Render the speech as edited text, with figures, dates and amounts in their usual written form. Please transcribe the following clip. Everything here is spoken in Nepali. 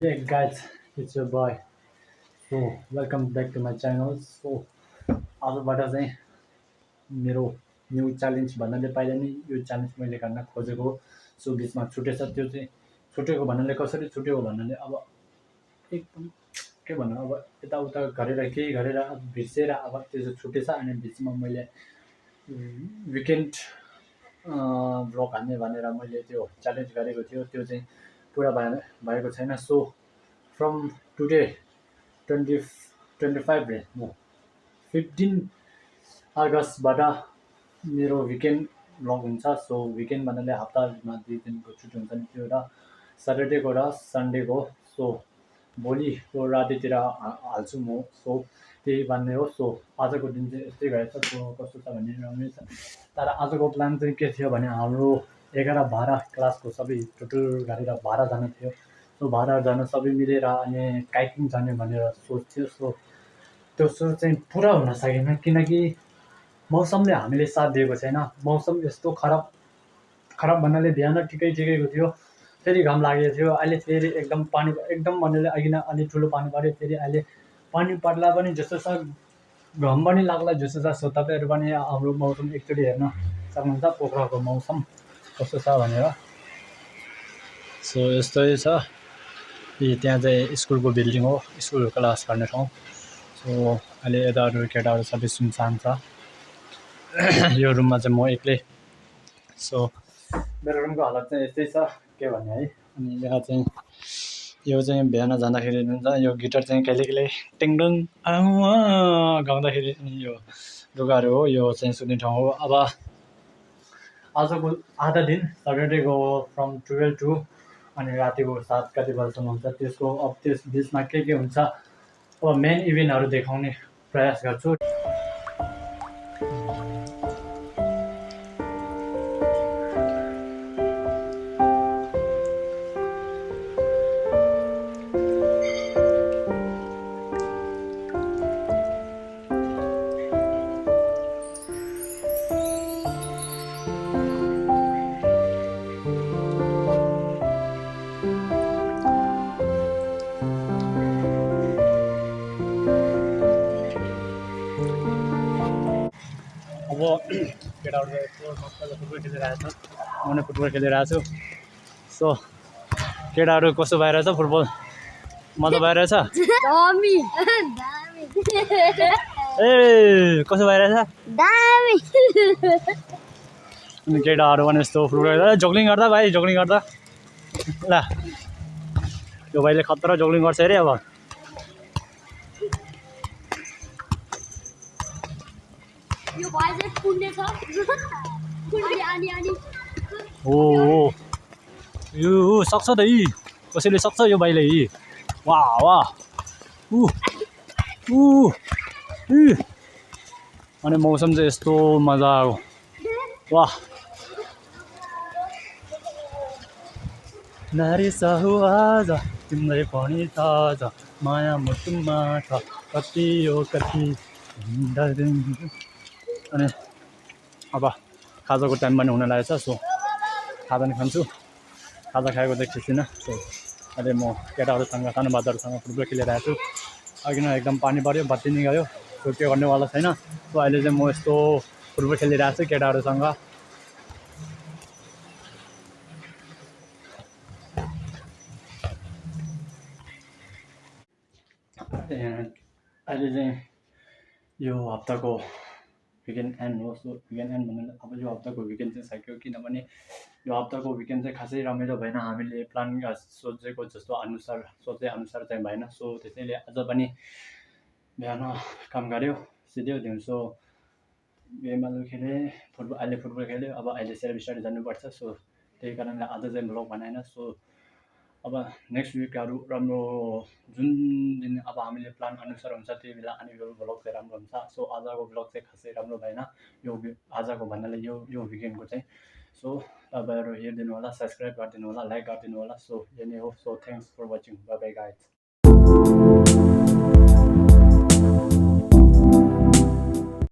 Hey guys, it's your boy. So welcome back to my channel. So आजबाट चाहिँ मेरो न्यू च्यालेन्ज भन्नाले पाइला नि यो च्यालेन्ज मैले गर्न खोजेको हो। सो बिचमा छुटेछ त्यो चाहिँ छुटेको भन्नाले कसरी छुट्यो भन्नाले अब एकदम के भन्नु अब यताउता गरेर केही गरेर बिर्सेर अब त्यो चाहिँ छुटेछ अनि बिचमा मैले विकेन्ड ब्लग हान्ने भनेर मैले त्यो च्यालेन्ज गरेको थियो त्यो चाहिँ पुरा भएको छैन। सो फ्रम टुडे 2025 रे म 15 अगस्तबाट मेरो विकेन्ड ब्लग हुन्छ। सो विकेन्ड भन्नाले हप्तामा 2 दिनको छुट्टी हुन्छ नि त्यो र सटरडेको र सन्डेको। सो भोलिको रातितिर हाल्छु म। सो त्यही भन्ने हो। सो आजको दिन चाहिँ यस्तै गएछ। सो कस्तो छ भन्ने रमाइलो छ। तर आजको प्लान चाहिँ के थियो भने हाम्रो 11-12 क्लासको सबै टोटल गरेर 12जना थियो। सो 12जना सबै मिलेर अनि काइकिङ जाने भनेर सोच थियो। सो त्यो सोच चाहिँ पुरा हुन सकेन किनकि मौसमले हामीले साथ दिएको छैन। मौसम यस्तो खराब खराब भन्नाले बिहान ठिकैको थियो, फेरि घाम लागेको थियो, अहिले फेरि एकदम पानी एकदम भन्नाले अघि नै अलि ठुलो पानी पऱ्यो, फेरि अहिले पानी पर्ला पनि जस्तो छ, घाम पनि लाग्ला जस्तो छ। सो तपाईँहरू पनि हाम्रो मौसम एकचोटि हेर्न सक्नुहुन्छ पोखराको मौसम कस्तो छ भनेर। सो यस्तै छ। त्यहाँ चाहिँ स्कुलको बिल्डिङ हो, स्कुल क्लास गर्ने ठाउँ। सो अहिले यताहरू केटाहरू सबै सुनसान छ। यो रुममा चाहिँ म एक्लै। सो मेरो रुमको हालत चाहिँ यस्तै छ के भन्ने है। अनि यहाँ चाहिँ यो चाहिँ बिहान जाँदाखेरि हुन्छ यो गिटार चाहिँ कहिले टेङडङ गाउँदाखेरि अनि यो ढुङ्गाहरू हो, यो चाहिँ सुत्ने ठाउँ हो। अब आजको आधा दिन सटरडेको फ्रम 12 टु अनि रातिको 7 कति बजीसम्म हुन्छ त्यसको। अब त्यस बिचमा के हुन्छ अब मेन इभेन्टहरू देखाउने प्रयास गर्छु। अब केटाहरू यस्तो मजाले फुटबल खेलिरहेको छ, म पनि फुटबल खेलिरहेको छु। सो केटाहरू कस्तो भइरहेछ, फुटबल मजा भइरहेछ? ए कसो भइरहेछ? अनि केटाहरू पनि यस्तो फुटबल जोग्लिङ गर्दा भाइ जोग्लिङ गर्दा ल यो भाइले खतरा जोग्लिङ गर्छ अरे। अब हो यो सक्छ त यी, कसैले सक्छ यो भाइले यी। वाह वाह ऊ ऊ अनि मौसम चाहिँ यस्तो मजाको वाह। नारी साहु आज तिमीलाई पनि थाहा छ माया मुटुमा छ कति हो कति। अनि अब खाजाको टाइम पनि हुन लागेछ। सो खाजा नि खान्छु, खाजा खाएको देखिँदैन। सो अहिले म केटाहरूसँग सानोबादहरूसँग फुटबल खेलिरहेको छु। अघि नै एकदम पानी पऱ्यो, बत्ती नि गयो। सो के गर्नेवाला छैन। सो अहिले चाहिँ म यस्तो फुटबल खेलिरहेको छु केटाहरूसँग। अहिले चाहिँ यो हप्ताको विकेन्ड एन्ड हो। सो विकेन्ड एन्ड भन्नाले अब यो हप्ताको विकेन्ड चाहिँ सकियो, किनभने यो हप्ताको विकेन्ड चाहिँ खासै रमाइलो भएन। हामीले प्लान सोचेको जस्तो सोचेअनुसार चाहिँ भएन। सो त्यसैले आज पनि बिहान काम गऱ्यो, सिध्यो दिउँसो गेमहरू खेलेँ, अहिले फुटबल खेल्यो। अब अहिले सेलिब्रेटी जानुपर्छ। सो त्यही कारणले आज चाहिँ भ्लग बनाएन। सो अब नेक्स्ट विकहरू राम्रो जुन दिन अब हामीले प्लान अनुसार हुन्छ त्यही बेला अनि यो भ्लग चाहिँ राम्रो हुन्छ। सो आजको भ्लग चाहिँ खासै राम्रो भएन यो आजको भन्नाले यो विकेन्डको चाहिँ। सो तपाईँहरू हेरिदिनु होला, सब्सक्राइब गरिदिनु होला, लाइक गरिदिनु होला। सो यही नै हो। So thanks for watching, bye bye guys.